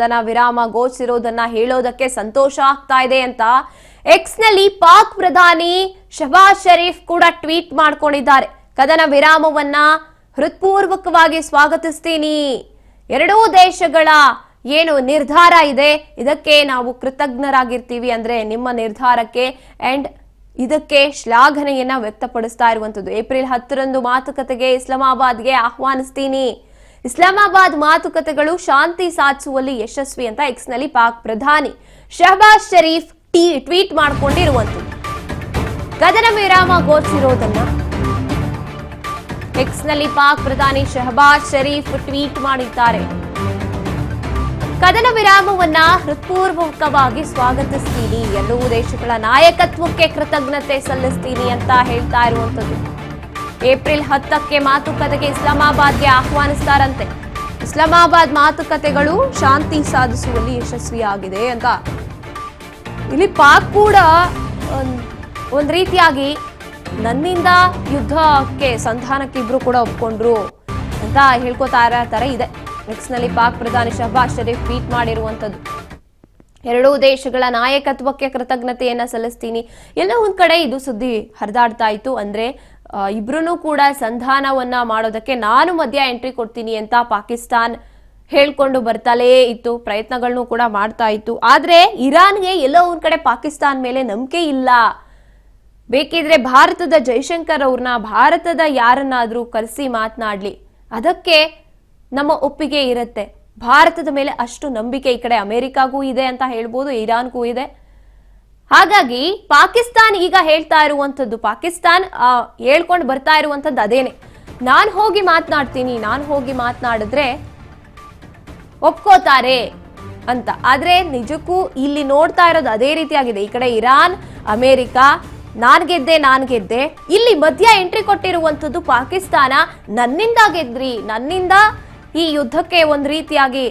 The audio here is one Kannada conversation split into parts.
ವಿರಾಮ ಘೋಷಿಸಿರೋದನ್ನ ಹೇಳೋದಕ್ಕೆ ಸಂತೋಷ ಆಗ್ತಾ ಇದೆ ಅಂತ ಎಕ್ಸ್ ನಲ್ಲಿ ಪಾಕ್ ಪ್ರಧಾನಿ ಶಹಬಾಜ್ ಶರೀಫ್ ಕೂಡ ಟ್ವೀಟ್ ಮಾಡ್ಕೊಂಡಿದ್ದಾರೆ. ಕದನ ವಿರಾಮವನ್ನ ಹೃತ್ಪೂರ್ವಕವಾಗಿ ಸ್ವಾಗತಿಸ್ತೀನಿ. ಎರಡೂ ದೇಶಗಳ ಏನು ನಿರ್ಧಾರ ಇದೆ ಇದಕ್ಕೆ ನಾವು ಕೃತಜ್ಞರಾಗಿರ್ತೀವಿ ಅಂದ್ರೆ ನಿಮ್ಮ ನಿರ್ಧಾರಕ್ಕೆ ಅಂಡ್ ಇದಕ್ಕೆ ಶ್ಲಾಘನೆಯನ್ನ ವ್ಯಕ್ತಪಡಿಸ್ತಾ ಇರುವಂತದ್ದು. ಏಪ್ರಿಲ್ 10ರಂದು ಮಾತುಕತೆಗೆ ಇಸ್ಲಾಮಾಬಾದ್ಗೆ ಆಹ್ವಾನಿಸ್ತೀನಿ. ಇಸ್ಲಾಮಾಬಾದ್ ಮಾತುಕತೆಗಳು ಶಾಂತಿ ಸಾಧಿಸುವಲ್ಲಿ ಯಶಸ್ವಿ ಅಂತ ಎಕ್ಸ್ ನಲ್ಲಿ ಪಾಕ್ ಪ್ರಧಾನಿ ಶಹಬಾಜ್ ಶರೀಫ್ ಟ್ವೀಟ್ ಮಾಡಿಕೊಂಡಿರುವಂತದ್ದು. ಕದನ ವಿರಾಮ ಘೋಷಿಸಿರೋದನ್ನ ಎಕ್ಸ್ ನಲ್ಲಿ ಪಾಕ್ ಪ್ರಧಾನಿ ಶಹಬಾಜ್ ಶರೀಫ್ ಟ್ವೀಟ್ ಮಾಡಿದ್ದಾರೆ. ಕದನ ವಿರಾಮವನ್ನ ಹೃತ್ಪೂರ್ವಕವಾಗಿ ಸ್ವಾಗತಿಸ್ತೀನಿ, ಎರಡೂ ದೇಶಗಳ ನಾಯಕತ್ವಕ್ಕೆ ಕೃತಜ್ಞತೆ ಸಲ್ಲಿಸ್ತೀನಿ ಅಂತ ಹೇಳ್ತಾ ಇರುವಂತದ್ದು. ಏಪ್ರಿಲ್ 10ಕ್ಕೆ ಮಾತುಕತೆಗೆ ಇಸ್ಲಾಮಾಬಾದ್ಗೆ ಆಹ್ವಾನಿಸ್ತಾರಂತೆ. ಇಸ್ಲಾಮಾಬಾದ್ ಮಾತುಕತೆಗಳು ಶಾಂತಿ ಸಾಧಿಸುವಲ್ಲಿ ಯಶಸ್ವಿಯಾಗಿದೆ ಅಂತ ಇಲ್ಲಿ ಪಾಕ್ ಕೂಡ ಒಂದ್ ರೀತಿಯಾಗಿ ನನ್ನಿಂದ ಯುದ್ಧಕ್ಕೆ ಸಂಧಾನಕ್ಕೆ ಇಬ್ರು ಕೂಡ ಒಪ್ಕೊಂಡ್ರು ಅಂತ ಹೇಳ್ಕೊತಾ ಇರೋ ತರ ಇದೆ. ಎಕ್ಸ್ ನಲ್ಲಿ ಪಾಕ್ ಪ್ರಧಾನಿ ಶಹಬಾಜ್ ಶರೀಫ್ ಟ್ವೀಟ್ ಮಾಡಿರುವಂತದ್ದು. ಎರಡೂ ದೇಶಗಳ ನಾಯಕತ್ವಕ್ಕೆ ಕೃತಜ್ಞತೆಯನ್ನ ಸಲ್ಲಿಸ್ತೀನಿ. ಎಲ್ಲ ಒಂದ್ ಕಡೆ ಇದು ಸುದ್ದಿ ಹರಿದಾಡ್ತಾ ಇತ್ತು. ಅಂದ್ರೆ ಇಬ್ರು ಕೂಡ ಸಂಧಾನವನ್ನ ಮಾಡೋದಕ್ಕೆ ನಾನು ಮಧ್ಯ ಎಂಟ್ರಿ ಕೊಡ್ತೀನಿ ಅಂತ ಪಾಕಿಸ್ತಾನ್ ಹೇಳ್ಕೊಂಡು ಬರ್ತಲೇ ಇತ್ತು, ಪ್ರಯತ್ನಗಳನ್ನು ಕೂಡ ಮಾಡ್ತಾ ಇತ್ತು. ಆದ್ರೆ ಇರಾನ್ಗೆ ಎಲ್ಲೋ ಒಂದ್ ಕಡೆ ಪಾಕಿಸ್ತಾನ್ ಮೇಲೆ ನಂಬಿಕೆ ಇಲ್ಲ. ಬೇಕಿದ್ರೆ ಭಾರತದ ಜೈಶಂಕರ್ ಅವ್ರನ್ನ, ಭಾರತದ ಯಾರನ್ನಾದ್ರೂ ಕರೆಸಿ ಮಾತನಾಡ್ಲಿ, ಅದಕ್ಕೆ ನಮ್ಮ ಒಪ್ಪಿಗೆ ಇರುತ್ತೆ. ಭಾರತದ ಮೇಲೆ ಅಷ್ಟು ನಂಬಿಕೆ ಈ ಕಡೆ ಅಮೆರಿಕಾಗೂ ಇದೆ ಅಂತ ಹೇಳ್ಬೋದು, ಇರಾನ್ಗೂ ಇದೆ. ಹಾಗಾಗಿ ಪಾಕಿಸ್ತಾನ್ ಈಗ ಹೇಳ್ತಾ ಇರುವಂತದ್ದು, ಪಾಕಿಸ್ತಾನ್ ಹೇಳ್ಕೊಂಡು ಬರ್ತಾ ಇರುವಂತದ್ದು ಅದೇನೆ, ನಾನ್ ಹೋಗಿ ಮಾತನಾಡ್ತೀನಿ, ನಾನ್ ಹೋಗಿ ಮಾತನಾಡಿದ್ರೆ ಒಪ್ಕೋತಾರೆ ಅಂತ. ಆದ್ರೆ ನಿಜಕ್ಕೂ ಇಲ್ಲಿ ನೋಡ್ತಾ ಇರೋದು ಅದೇ ರೀತಿಯಾಗಿದೆ. ಈ ಕಡೆ ಇರಾನ್, ಅಮೆರಿಕ ನಾನ್ ಗೆದ್ದೆ, ಇಲ್ಲಿ ಮಧ್ಯ ಎಂಟ್ರಿ ಕೊಟ್ಟಿರುವಂತದ್ದು ಪಾಕಿಸ್ತಾನ. ನನ್ನಿಂದ ಗೆದ್ರಿ, ನನ್ನಿಂದ ಈ ಯುದ್ಧಕ್ಕೆ ಒಂದ್ ರೀತಿಯಾಗಿ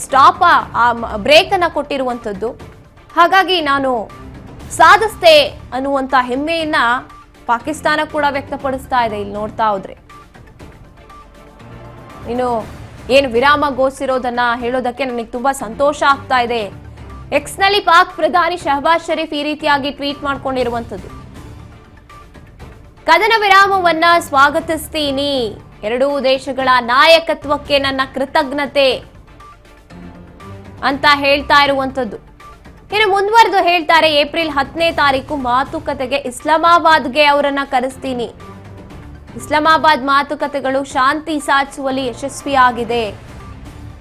ಸ್ಟಾಪ್ ಬ್ರೇಕ್ ಅನ್ನ ಕೊಟ್ಟಿರುವಂತದ್ದು. ಹಾಗಾಗಿ ನಾನು ಸಾಧಿಸ್ತೆ ಅನ್ನುವಂತ ಹೆಮ್ಮೆಯನ್ನ ಪಾಕಿಸ್ತಾನ ಕೂಡ ವ್ಯಕ್ತಪಡಿಸ್ತಾ ಇದೆ. ಇಲ್ಲಿ ನೋಡ್ತಾ ಹೋದ್ರೆ ಇನ್ನು ಏನು ವಿರಾಮ ಘೋಷಿಸಿರೋದನ್ನ ಹೇಳೋದಕ್ಕೆ ನನಗೆ ತುಂಬಾ ಸಂತೋಷ ಆಗ್ತಾ ಇದೆ. ಎಕ್ಸ್ ನಲ್ಲಿ ಪಾಕ್ ಪ್ರಧಾನಿ ಶಹಬಾಜ್ ಶರೀಫ್ ಈ ರೀತಿಯಾಗಿ ಟ್ವೀಟ್ ಮಾಡ್ಕೊಂಡಿರುವಂತದ್ದು. ಕದನ ವಿರಾಮವನ್ನ ಸ್ವಾಗತಿಸ್ತೀನಿ, ಎರಡೂ ದೇಶಗಳ ನಾಯಕತ್ವಕ್ಕೆ ನನ್ನ ಕೃತಜ್ಞತೆ ಅಂತ ಹೇಳ್ತಾ ಇರುವಂತದ್ದು. ಇನ್ನು ಮುಂದುವರೆದು ಹೇಳ್ತಾರೆ, ಏಪ್ರಿಲ್ 10ನೇ ತಾರೀಕು ಮಾತುಕತೆಗೆ ಇಸ್ಲಾಮಾಬಾದ್ಗೆ ಅವರನ್ನ ಕರೆಸ್ತೀನಿ. ಇಸ್ಲಾಮಾಬಾದ್ ಮಾತುಕತೆಗಳು ಶಾಂತಿ ಸಾಧಿಸುವಲ್ಲಿ ಯಶಸ್ವಿಯಾಗಿದೆ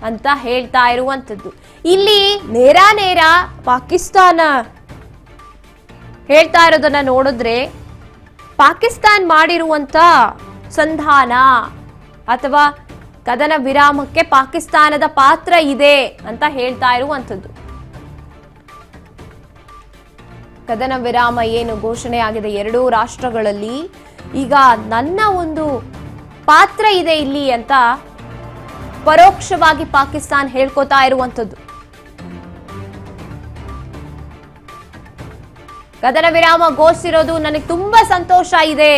ಅಂತ ಹೇಳ್ತಾ ಇರುವಂತದ್ದು. ಇಲ್ಲಿ ನೇರ ಪಾಕಿಸ್ತಾನ ಹೇಳ್ತಾ ಇರೋದನ್ನ ನೋಡಿದ್ರೆ ಪಾಕಿಸ್ತಾನ್ ಮಾಡಿರುವಂತ ಸಂಧಾನ ಅಥವಾ ಕದನ ವಿರಾಮಕ್ಕೆ ಪಾಕಿಸ್ತಾನದ ಪಾತ್ರ ಇದೆ ಅಂತ ಹೇಳ್ತಾ ಇರುವಂತದ್ದು. ಕದನ ವಿರಾಮ ಏನು ಘೋಷಣೆ ಆಗಿದೆ ಎರಡೂ ರಾಷ್ಟ್ರಗಳಲ್ಲಿ, ಈಗ ನನ್ನ ಒಂದು ಪಾತ್ರ ಇದೆ ಇಲ್ಲಿ ಅಂತ ಪರೋಕ್ಷವಾಗಿ ಪಾಕಿಸ್ತಾನ್ ಹೇಳ್ಕೊತಾ ಇರುವಂತದ್ದು. ಕದನ ವಿರಾಮ ಘೋಷಿಸಿರೋದು ನನಗೆ ತುಂಬಾ ಸಂತೋಷ ಇದೆ.